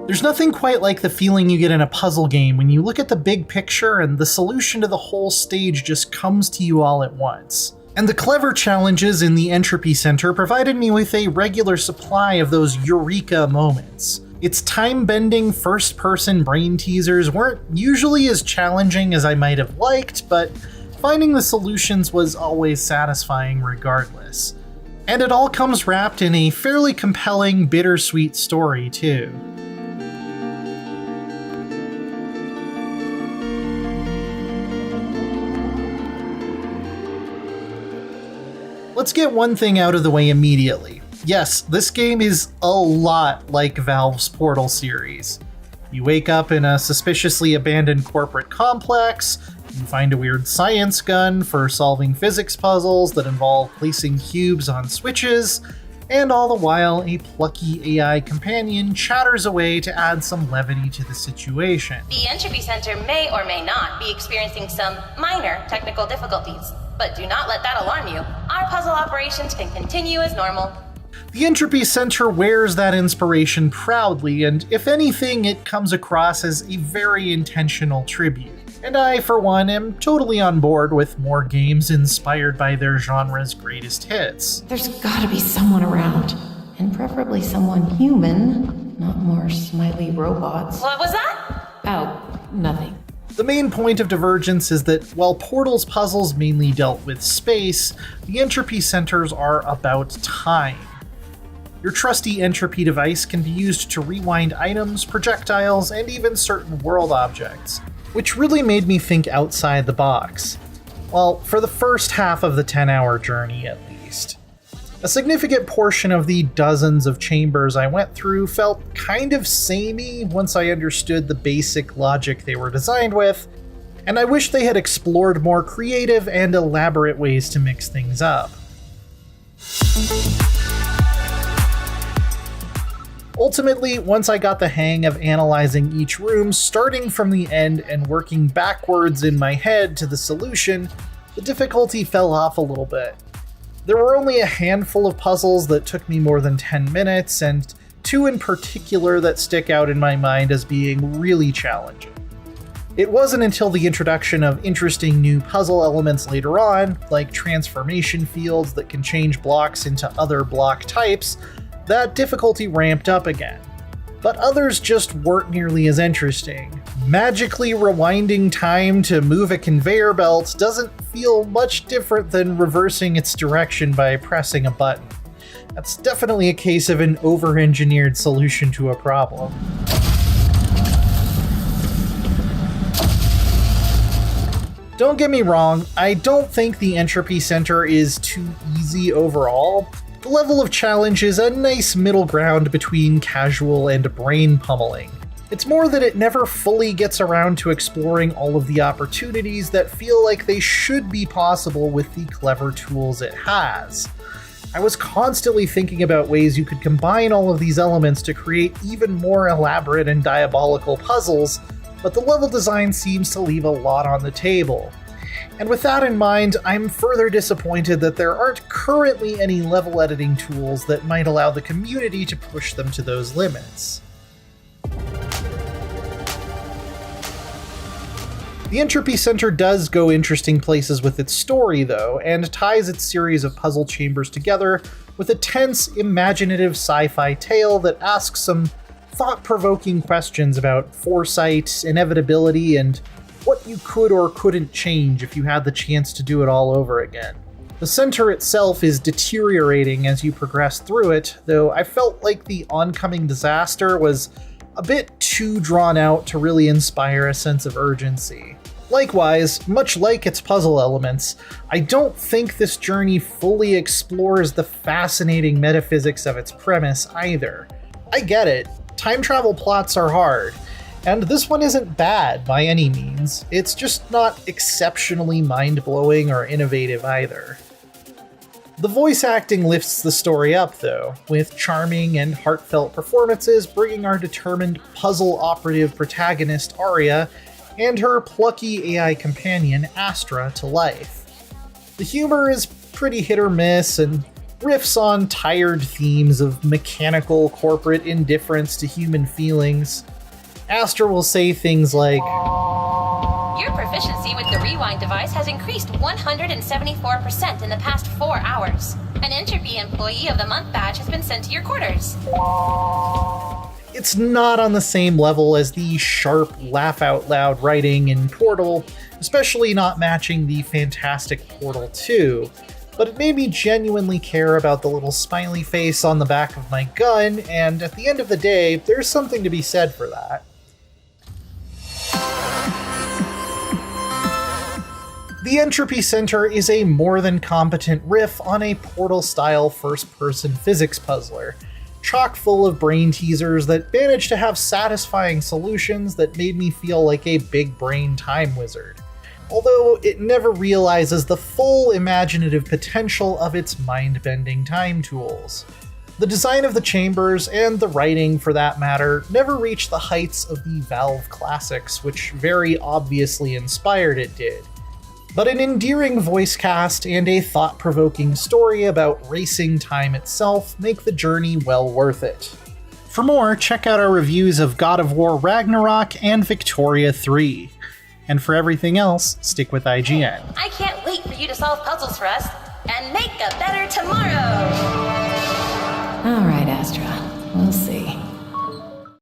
There's nothing quite like the feeling you get in a puzzle game when you look at the big picture and the solution to the whole stage just comes to you all at once. And the clever challenges in the Entropy Center provided me with a regular supply of those eureka moments. Its time-bending first-person brain teasers weren't usually as challenging as I might have liked, but finding the solutions was always satisfying regardless. And it all comes wrapped in a fairly compelling, bittersweet story, too. Let's get one thing out of the way immediately. Yes, this game is a lot like Valve's Portal series. You wake up in a suspiciously abandoned corporate complex, you find a weird science gun for solving physics puzzles that involve placing cubes on switches, and all the while a plucky AI companion chatters away to add some levity to the situation. The Entropy Center may or may not be experiencing some minor technical difficulties, but do not let that alarm you. Our puzzle operations can continue as normal. The Entropy Center wears that inspiration proudly, and if anything, it comes across as a very intentional tribute. And I, for one, am totally on board with more games inspired by their genre's greatest hits. There's gotta be someone around, and preferably someone human, not more smiley robots. What was that? Oh, nothing. The main point of Divergence is that while Portal's puzzles mainly dealt with space, the Entropy Centers are about time. Your trusty entropy device can be used to rewind items, projectiles, and even certain world objects, which really made me think outside the box. Well, for the first half of the 10-hour journey at least. A significant portion of the dozens of chambers I went through felt kind of samey once I understood the basic logic they were designed with, and I wish they had explored more creative and elaborate ways to mix things up. Ultimately, once I got the hang of analyzing each room, starting from the end and working backwards in my head to the solution, the difficulty fell off a little bit. There were only a handful of puzzles that took me more than 10 minutes, and two in particular that stick out in my mind as being really challenging. It wasn't until the introduction of interesting new puzzle elements later on, like transformation fields that can change blocks into other block types, that difficulty ramped up again. But others just weren't nearly as interesting. Magically rewinding time to move a conveyor belt doesn't feel much different than reversing its direction by pressing a button. That's definitely a case of an over-engineered solution to a problem. Don't get me wrong, I don't think the Entropy Center is too easy overall. The level of challenge is a nice middle ground between casual and brain pummeling. It's more that it never fully gets around to exploring all of the opportunities that feel like they should be possible with the clever tools it has. I was constantly thinking about ways you could combine all of these elements to create even more elaborate and diabolical puzzles, but the level design seems to leave a lot on the table. And with that in mind, I'm further disappointed that there aren't currently any level editing tools that might allow the community to push them to those limits. The Entropy Center does go interesting places with its story, though, and ties its series of puzzle chambers together with a tense, imaginative sci-fi tale that asks some thought-provoking questions about foresight, inevitability, and what you could or couldn't change if you had the chance to do it all over again. The center itself is deteriorating as you progress through it, though I felt like the oncoming disaster was a bit too drawn out to really inspire a sense of urgency. Likewise, much like its puzzle elements, I don't think this journey fully explores the fascinating metaphysics of its premise either. I get it, time travel plots are hard, and this one isn't bad by any means, it's just not exceptionally mind-blowing or innovative either. The voice acting lifts the story up, though, with charming and heartfelt performances bringing our determined puzzle-operative protagonist Aria and her plucky AI companion Astra to life. The humor is pretty hit or miss, and riffs on tired themes of mechanical corporate indifference to human feelings. Astra will say things like, Your proficiency with the rewind device has increased 174% in the past 4 hours. An Entropy Employee of the Month badge has been sent to your quarters. It's not on the same level as the sharp, laugh-out-loud writing in Portal, especially not matching the fantastic Portal 2, but it made me genuinely care about the little smiley face on the back of my gun, and at the end of the day, there's something to be said for that. The Entropy Center is a more than competent riff on a Portal-style first-person physics puzzler, chock full of brain teasers that managed to have satisfying solutions that made me feel like a big-brain time wizard, although it never realizes the full imaginative potential of its mind-bending time tools. The design of the chambers, and the writing for that matter, never reached the heights of the Valve classics, which very obviously inspired it did. But an endearing voice cast and a thought-provoking story about racing time itself make the journey well worth it. For more, check out our reviews of God of War Ragnarok and Victoria 3. And for everything else, stick with IGN. I can't wait for you to solve puzzles for us and make a better tomorrow! All right.